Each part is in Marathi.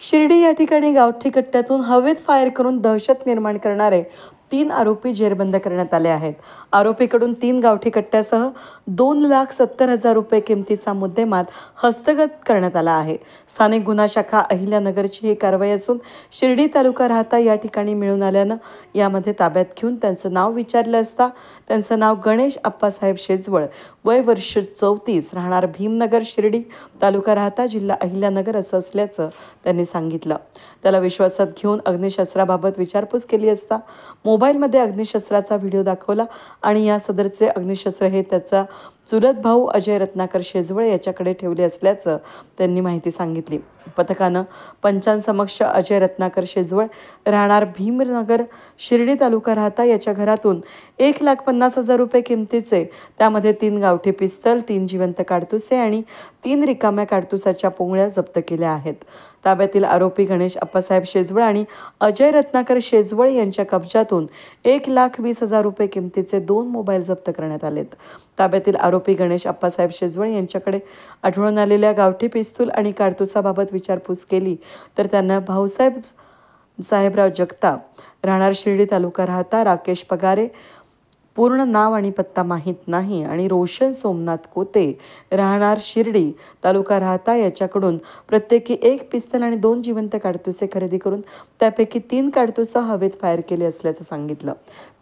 शिर्डी या ठिकाणी गावठी कट्ट्यातून हवेत फायर करून दहशत निर्माण करणारे 3 आरोपी जेरबंद करण्यात आले आहेत। आरोपीकडून 3 गावठी कट्ट्यासह 2,70,000 रुपये किमतीचा मुद्देमाल हस्तगत करण्यात आला आहे। स्थानिक गुन्हा शाखा अहिल्यानगरची ही कारवाई असून शिर्डी तालुका राहता या ठिकाणी मिळून आल्यानं यामध्ये ताब्यात घेऊन त्यांचं नाव विचारलं असता त्यांचं नाव गणेश अप्पासाहेब शेजवळ, वय वर्ष 34, राहणार भीमनगर, शिर्डी तालुका राहता, जिल्हा अहिल्यानगर असं असल्याचं त्यांनी सांगितलं। त्याला विश्वासात घेऊन अग्निशस्त्राबाबत विचारपूस केली असता मोबाईलमध्ये अग्निशस्त्राचा व्हिडिओ दाखवला आणि या सदरचे अग्निशस्त्र हे त्याचा चुलत भाऊ अजय रत्नाकर शेजवळ याच्याकडे ठेवले असल्याचं त्यांनी माहिती सांगितली। पथकानं पंचांसमक्ष अजय रत्नाकर शेजवळ, राहणार भीमनगर, शिर्डी तालुका राहता याच्या घरातून 1,50,000 रुपये किमतीचे, त्यामध्ये 3 गावठी पिस्तल, 3 जिवंत काडतुसे आणि 3 रिकाम्या काडतुसाच्या पोंगळ्या जप्त केल्या आहेत। ताब्यातील आरोपी गणेश अप्पासाहेब शेजवळ आणि अजय रत्नाकर शेजवळ यांच्या कब्जातून 1,20,000 रुपये किमतीचे 2 मोबाईल जप्त करण्यात आलेत। ताब्यातील आरोपी गणेश अप्पासाहेब शेजवळ यांच्याकडे आढळून आलेल्या गावठी पिस्तूल आणि काडतुसाबाबत विचारपूस केली तर त्यांना भाऊसाहेब साहेबराव जगताप, राहणार शिर्डी तालुका राहता, राकेश पगारे, पूर्ण नाव आणि पत्ता माहीत नाही, आणि रोशन सोमनाथ कोते, राहणार शिर्डी तालुका राहता याच्याकडून प्रत्येकी 1 पिस्तल आणि 2 जिवंत काडतुसे खरेदी करून त्यापैकी 3 काडतुसं हवेत फायर केले असल्याचं सांगितलं।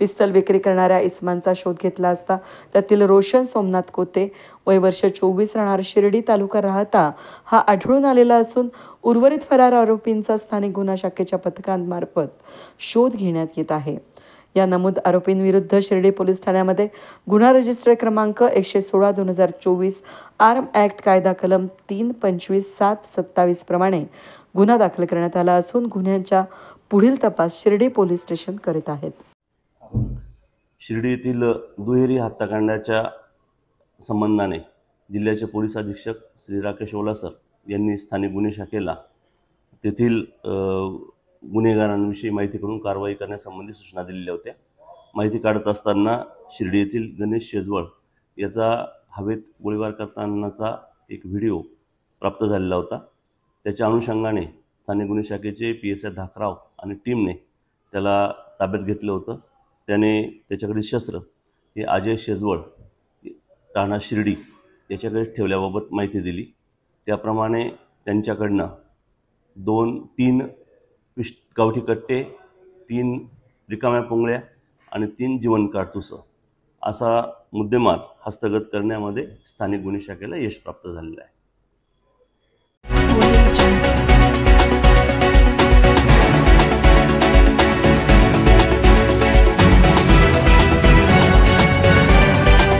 पिस्तल विक्री करणाऱ्या इस्मांचा शोध घेतला असता त्यातील रोशन सोमनाथ कोते, वय वर्ष 24, राहणार शिर्डी तालुका राहता हा आढळून आलेला असून उर्वरित फरार आरोपींचा स्थानिक गुन्हा शाखेच्या पथकांमार्फत शोध घेण्यात येत आहे। या नमूद आरोपींविरुद्ध शिर्डी पोलीस ठाण्यामध्ये गुन्हा रजिस्टर क्रमांक 116/2024 आर्म ॲक्ट कायदा कलम 325/727 प्रमाणे गुन्हा दाखल करण्यात आला असून गुन्ह्याचा पुढील तपास शिर्डी पोलीस स्टेशन करीत आहेत। शिर्डी येथील दुहेरी हत्याकांडाच्या संबंधाने जिल्ह्याचे पोलीस अधीक्षक श्री राकेश ओलासर यांनी स्थानिक गुन्हे शाखेला तेथील गुन्हेगारांविषयी माहिती करून कारवाई करण्यासंबंधी सूचना दिलेल्या होत्या। माहिती काढत असताना शिर्डी येथील गणेश शेजवळ याचा हवेत गोळीबार करतानाचा एक व्हिडिओ प्राप्त झालेला होता। त्याच्या अनुषंगाने स्थानिक गुन्हे शाखेचे PSI धाकराव आणि टीमने त्याला ताब्यात घेतलं होतं। त्याने त्याच्याकडील शस्त्र हे अजय शेजवळ, राहणार शिर्डी याच्याकडे ठेवल्याबाबत माहिती दिली। त्याप्रमाणे त्यांच्याकडनं 2-3 गावठी कट्टे, 3 रिकाम्या पोंगळ्या आणि 3 जिवंत काडतुसं असा मुद्देमाल हस्तगत करण्यामध्ये स्थानिक गुन्हे शाखेला यश प्राप्त झालेलं आहे।